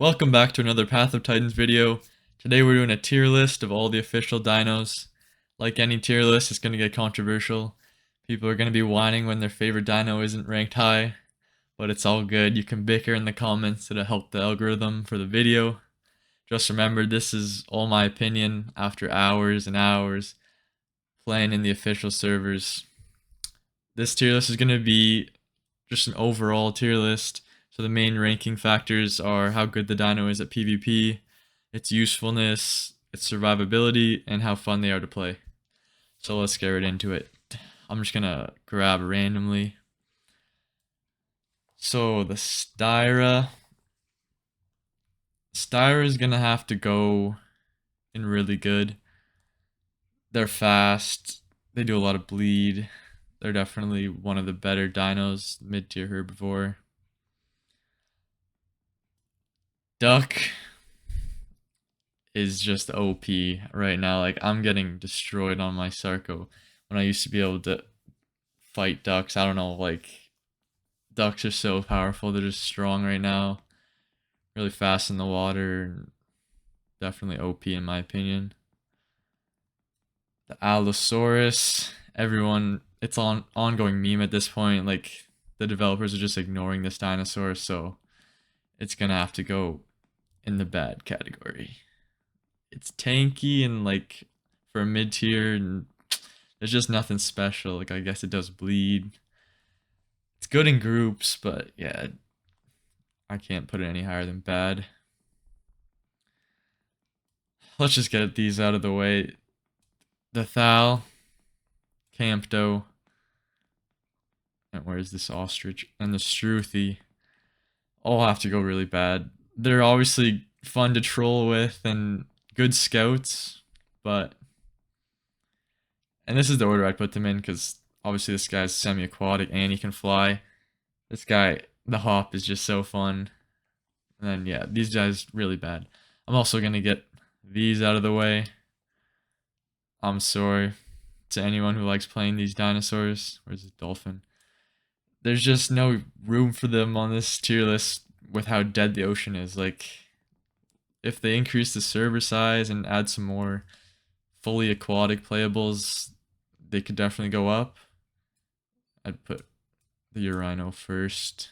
Welcome back to another Path of Titans video. Today we're doing a tier list of all the official dinos. Like any tier list, it's going to get controversial. People are going to be whining when their favorite dino isn't ranked high, but it's all good. You can bicker in the comments, it'll help the algorithm for the video. Just remember, this is all my opinion after hours and hours playing in the official servers. This tier list is going to be just an overall tier list. So the main ranking factors are how good the dino is at PvP, its usefulness, its survivability, and how fun they are to play. So let's get right into it. I'm just gonna grab randomly. So the Styra is gonna have to go in really good. They're fast, they do a lot of bleed. They're definitely one of the better dinos, mid-tier herbivore. Duck is just OP right now. Like, I'm getting destroyed on my Sarco when I used to be able to fight ducks. I don't know, like, ducks are so powerful. They're just strong right now. Really fast in the water. Definitely OP in my opinion. The Allosaurus, everyone, it's on ongoing meme at this point. Like, the developers are just ignoring this dinosaur, so it's gonna have to go in the bad category. It's tanky and like for a mid tier, and there's just nothing special. Like, I guess it does bleed. It's good in groups, but yeah, I can't put it any higher than bad. Let's just get these out of the way. The Thal, Campto, and where's this ostrich? And the Struthy all have to go really bad. They're obviously fun to troll with and good scouts, but and this is the order I'd put them in because obviously this guy's semi-aquatic and he can fly. This guy, the hop is just so fun. And then yeah, these guys really bad. I'm also gonna get these out of the way. I'm sorry to anyone who likes playing these dinosaurs. Where's the dolphin? There's just no room for them on this tier list with how dead the ocean is. Like, if they increase the server size and add some more fully aquatic playables, they could definitely go up. I'd put the Urino first.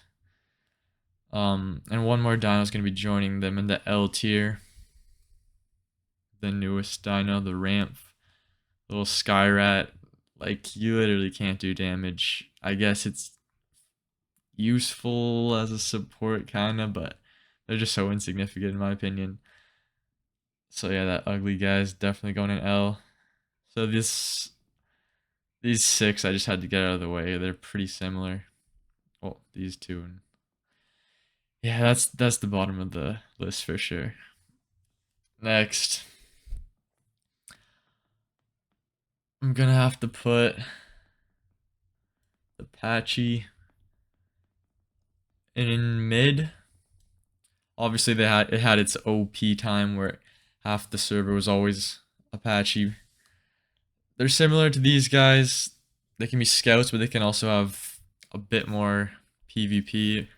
And one more dino is going to be joining them in the L tier. The newest dino, the Ramp. Little Skyrat. Like, you literally can't do damage. I guess it's useful as a support, kind of, but they're just so insignificant in my opinion. So yeah, that ugly guy is definitely going in L. So these six I just had to get out of the way. They're pretty similar. Well, these two, and yeah, that's the bottom of the list for sure. Next, I'm gonna have to put the Apache in mid. Obviously, it had its OP time where half the server was always Apache. They're similar to these guys. They can be scouts, but they can also have a bit more PvP.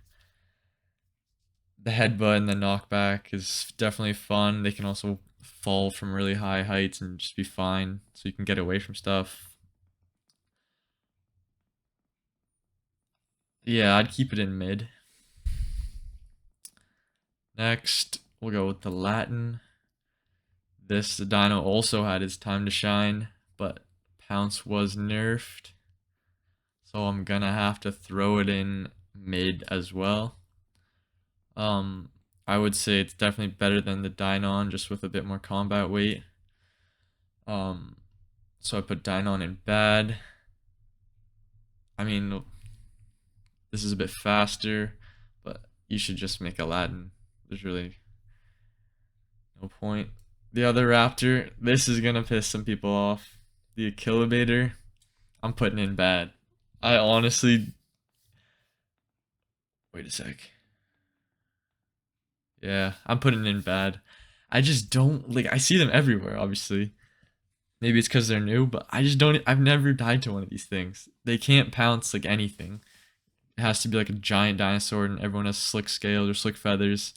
The headbutt and the knockback is definitely fun. They can also fall from really high heights and just be fine, so you can get away from stuff. Yeah, I'd keep it in mid. Next, we'll go with the Latin. This dino also had its time to shine, but Pounce was nerfed. So I'm gonna have to throw it in mid as well. I would say it's definitely better than the Dinon, just with a bit more combat weight. So I put Dinon in bad. I mean, this is a bit faster, but you should just make Aladdin. There's really no point. The other raptor, this is gonna piss some people off. The Achillibator, I'm putting in bad. I honestly, wait a sec. Yeah, I'm putting in bad. I just don't like. I see them everywhere. Obviously, maybe it's because they're new, but I just don't. I've never died to one of these things. They can't pounce like anything. It has to be like a giant dinosaur, and everyone has slick scales or slick feathers.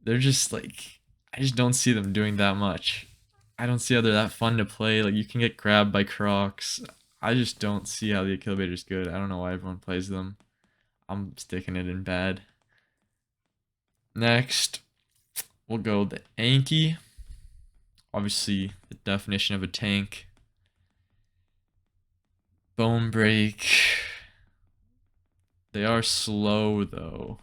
they're just like, I just don't see them doing that much. I don't see how they're that fun to play. Like you can get grabbed by Crocs. I just don't see how the Acclivator's good. I don't know why everyone plays them. I'm sticking it in bad. Next, we'll go the Anki. Obviously, the definition of a tank. Bone break. They are slow though.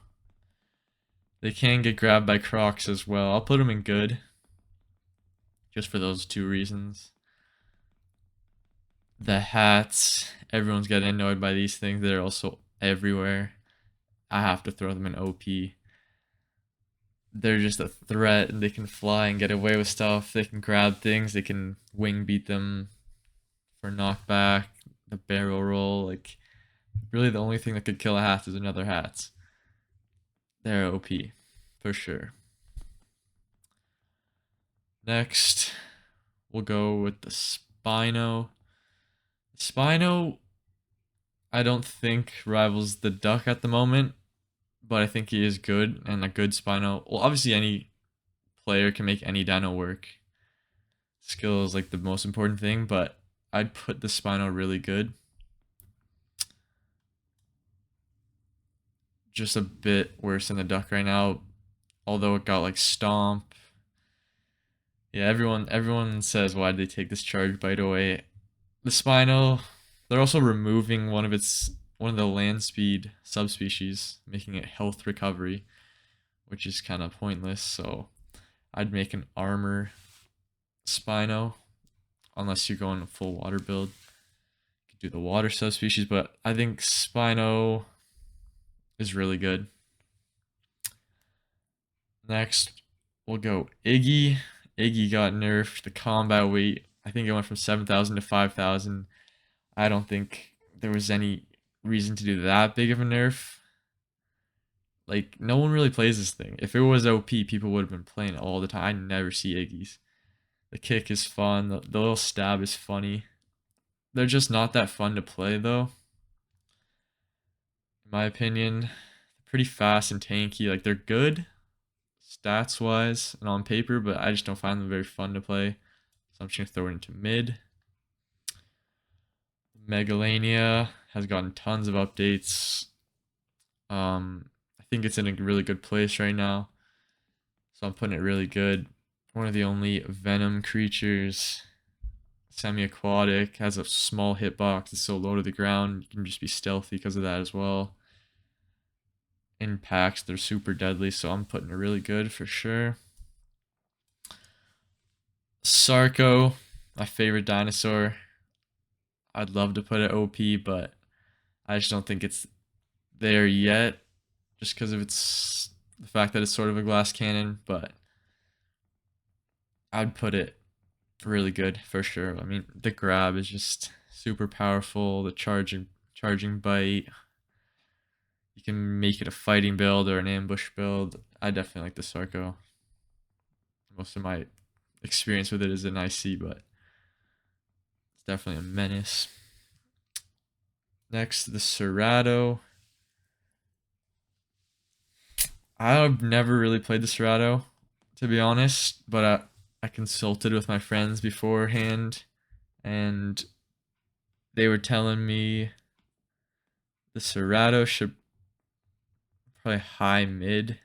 They can get grabbed by Crocs as well. I'll put them in good. Just for those two reasons. The hats. Everyone's getting annoyed by these things. They're also everywhere. I have to throw them in OP. They're just a threat and they can fly and get away with stuff. They can grab things. They can wing beat them for knockback. The barrel roll. Like, really the only thing that could kill a hat is another hats. They're OP. For sure. Next, we'll go with the Spino. Spino, I don't think rivals the Duck at the moment, but I think he is good and a good Spino. Well, obviously any player can make any dino work. Skill is like the most important thing, but I'd put the Spino really good. Just a bit worse than the Duck right now, although it got like Stomp. Yeah, everyone says why did they take this charge bite away? The Spino, they're also removing one of the land speed subspecies, making it health recovery, which is kind of pointless. So I'd make an armor Spino, unless you're going a full water build. You could do the water subspecies, but I think Spino is really good. Next, we'll go Iggy. Iggy got nerfed. The combat weight, I think it went from 7,000 to 5,000. I don't think there was any reason to do that big of a nerf. Like, no one really plays this thing. If it was OP, people would have been playing it all the time. I never see Iggy's. The kick is fun. The little stab is funny. They're just not that fun to play, though. In my opinion, pretty fast and tanky. Like, they're good stats-wise and on paper, but I just don't find them very fun to play. So I'm just going to throw it into mid. Megalania has gotten tons of updates. I think it's in a really good place right now. So I'm putting it really good. One of the only venom creatures. Semi-aquatic, has a small hitbox, it's so low to the ground, you can just be stealthy because of that as well. In packs, they're super deadly, so I'm putting it really good for sure. Sarco, my favorite dinosaur. I'd love to put it OP, but I just don't think it's there yet, just because of the fact that it's sort of a glass cannon, but I'd put it really good for sure. I mean, the grab is just super powerful. The charging bite. You can make it a fighting build or an ambush build. I definitely like the Sarco. Most of my experience with it is an IC, but it's definitely a menace. Next, the Serrato. I've never really played the Serrato, to be honest, but I consulted with my friends beforehand, and they were telling me the Serrato should probably high mid.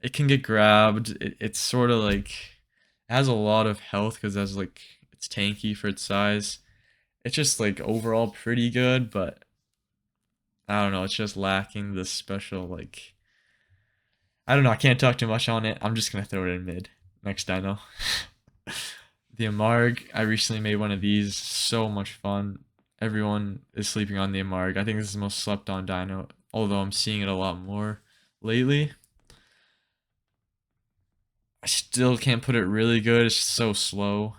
It can get grabbed. It's sort of like it has a lot of health because it's tanky for its size. It's just like overall pretty good, but I don't know. It's just lacking the special like. I don't know. I can't talk too much on it. I'm just gonna throw it in mid. Next dino. The Amarg. I recently made one of these. So much fun. Everyone is sleeping on the Amarg. I think this is the most slept on dino, although I'm seeing it a lot more lately. I still can't put it really good. It's so slow,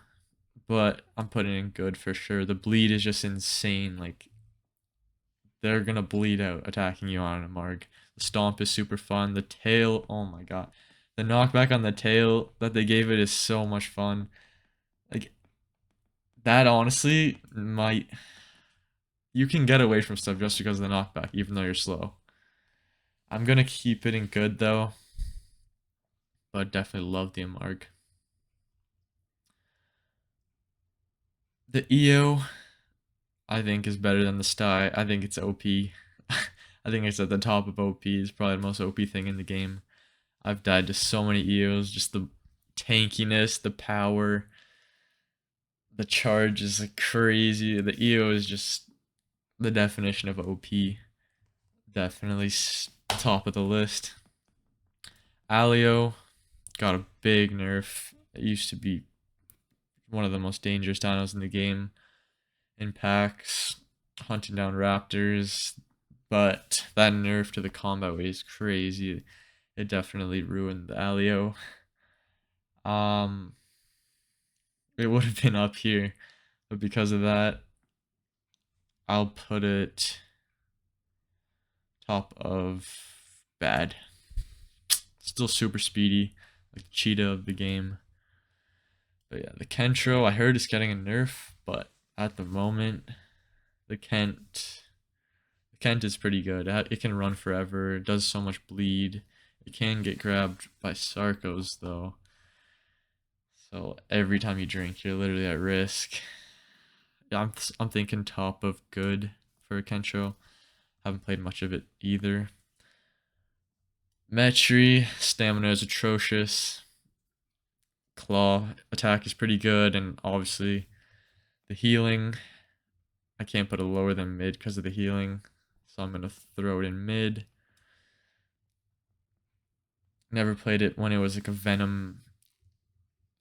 but I'm putting it in good for sure. The bleed is just insane. Like, they're gonna bleed out attacking you on a Marg. The stomp is super fun. The tail, oh my god. The knockback on the tail that they gave it is so much fun. Like, that honestly might. You can get away from stuff just because of the knockback, even though you're slow. I'm gonna keep it in good though. but definitely love the Amarg. The EO, I think, is better than the Sty. I think it's OP. I think it's at the top of OP. It's probably the most OP thing in the game. I've died to so many EOs. Just the tankiness, the power, the charge is like crazy. The EO is just the definition of OP. Definitely top of the list. Alio got a big nerf. It used to be one of the most dangerous dinos in the game in packs, hunting down raptors. But that nerf to the combat weight is crazy. It definitely ruined the Alio. It would have been up here, but because of that, I'll put it top of bad. Still super speedy, like the cheetah of the game. But yeah, the Kentro, I heard is getting a nerf, but at the moment, the Kent is pretty good. It can run forever. It does so much bleed. It can get grabbed by Sarcos though. So every time you drink, you're literally at risk. Yeah, I'm thinking top of good for Kentro. Haven't played much of it either. Metri, stamina is atrocious. Claw attack is pretty good, and obviously the healing. I can't put it lower than mid because of the healing, so I'm gonna throw it in mid. Never played it when it was like a Venom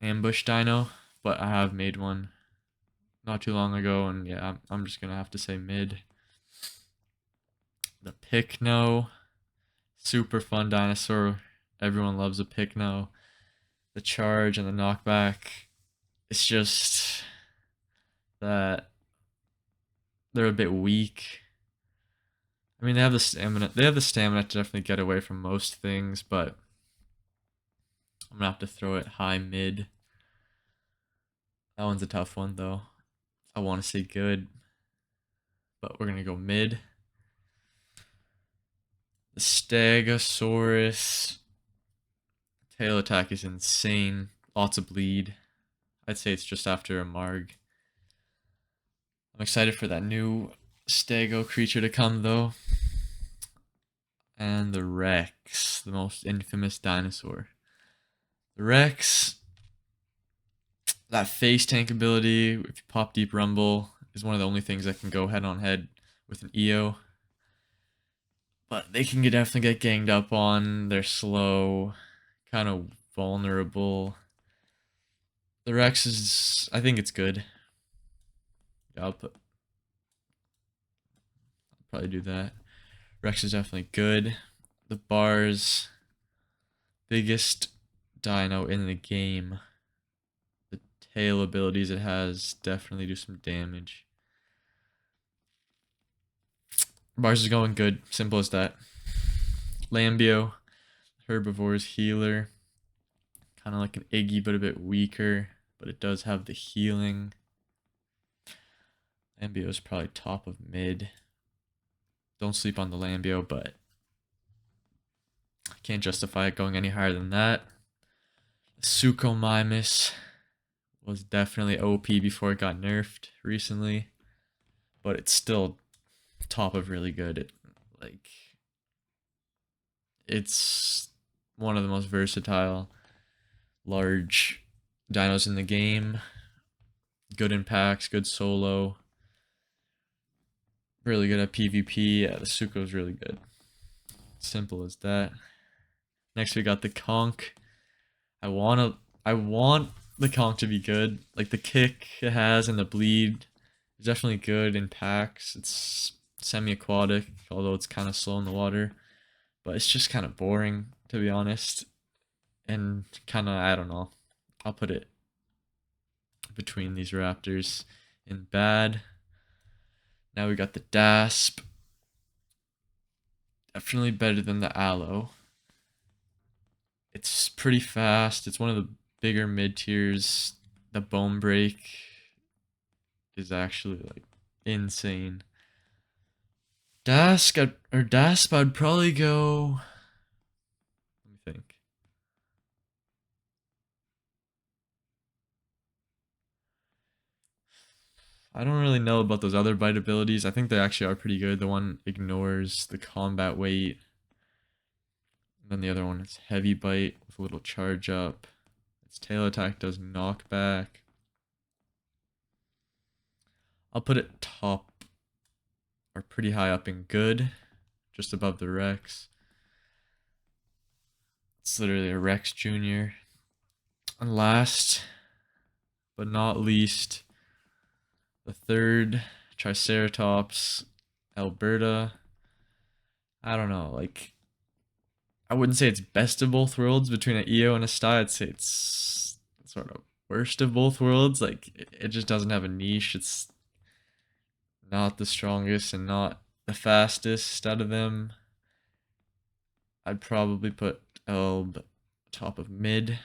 ambush dino, but I have made one not too long ago, and yeah, I'm just gonna have to say mid. The Pycno, super fun dinosaur. Everyone loves a Pycno. The charge and the knockback. It's just that they're a bit weak. I mean, they have the stamina. They have the stamina to definitely get away from most things, but I'm gonna have to throw it high mid. That one's a tough one though. I want to say good, but we're gonna go mid. The Stegosaurus tail attack is insane. Lots of bleed. I'd say it's just after a Marg. I'm excited for that new Stego creature to come though. And the Rex, the most infamous dinosaur. The Rex, that face tank ability, if you pop Deep Rumble, is one of the only things that can go head on head with an EO. But they can definitely get ganged up on. They're slow, kind of vulnerable. The Rex is, I think it's good. Yeah, I'll probably do that. Rex is definitely good. The Bars, biggest dino in the game. The tail abilities it has definitely do some damage. Bars is going good. Simple as that. Lambio, herbivore's healer. Kind of like an Iggy, but a bit weaker. But it does have the healing. Lambio is probably top of mid. Don't sleep on the Lambio, but I can't justify it going any higher than that. Suchomimus was definitely OP before it got nerfed recently, but it's still top of really good. It's one of the most versatile large dinos in the game. Good in packs, good solo. Really good at PvP. Yeah, the Suko is really good. Simple as that. Next we got the Conch. I want the Conch to be good. Like the kick it has and the bleed is definitely good in packs. It's semi-aquatic, although it's kind of slow in the water. But it's just kind of boring, to be honest. And kind of, I don't know. I'll put it between these raptors in bad. Now we got the Dasp. Definitely better than the Aloe. It's pretty fast. It's one of the bigger mid tiers. The bone break is actually like insane. Dasp, I'd probably go. Let me think. I don't really know about those other bite abilities. I think they actually are pretty good. The one ignores the combat weight. And then the other one is heavy bite with a little charge up. Its tail attack does knockback. I'll put it top or pretty high up in good, just above the Rex. It's literally a Rex Jr. And last but not least, the third Triceratops Alberta. I don't know, like, I wouldn't say it's best of both worlds between an EO and a Sty. I'd say it's sort of worst of both worlds. Like, it just doesn't have a niche. It's not the strongest and not the fastest out of them. I'd probably put Elb top of mid.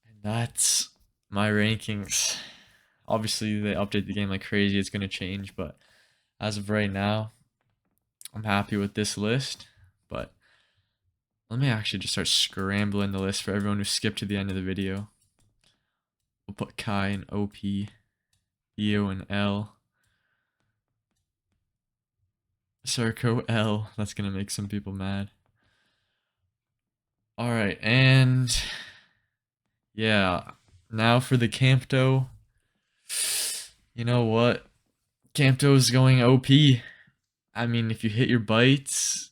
And that's my rankings. Obviously, they update the game like crazy. It's going to change, but as of right now, I'm happy with this list. But let me actually just start scrambling the list for everyone who skipped to the end of the video. We'll put Kai in OP, Eo in L, Circo L. That's going to make some people mad. Alright, and yeah, now for the Campto. You know what? Campto's going OP. I mean, if you hit your bites,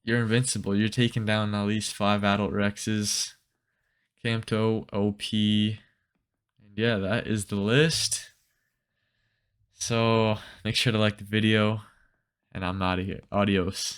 you're invincible. You're taking down at least 5 adult Rexes. Campto, OP. And yeah, that is the list. So make sure to like the video, and I'm out of here. Adios.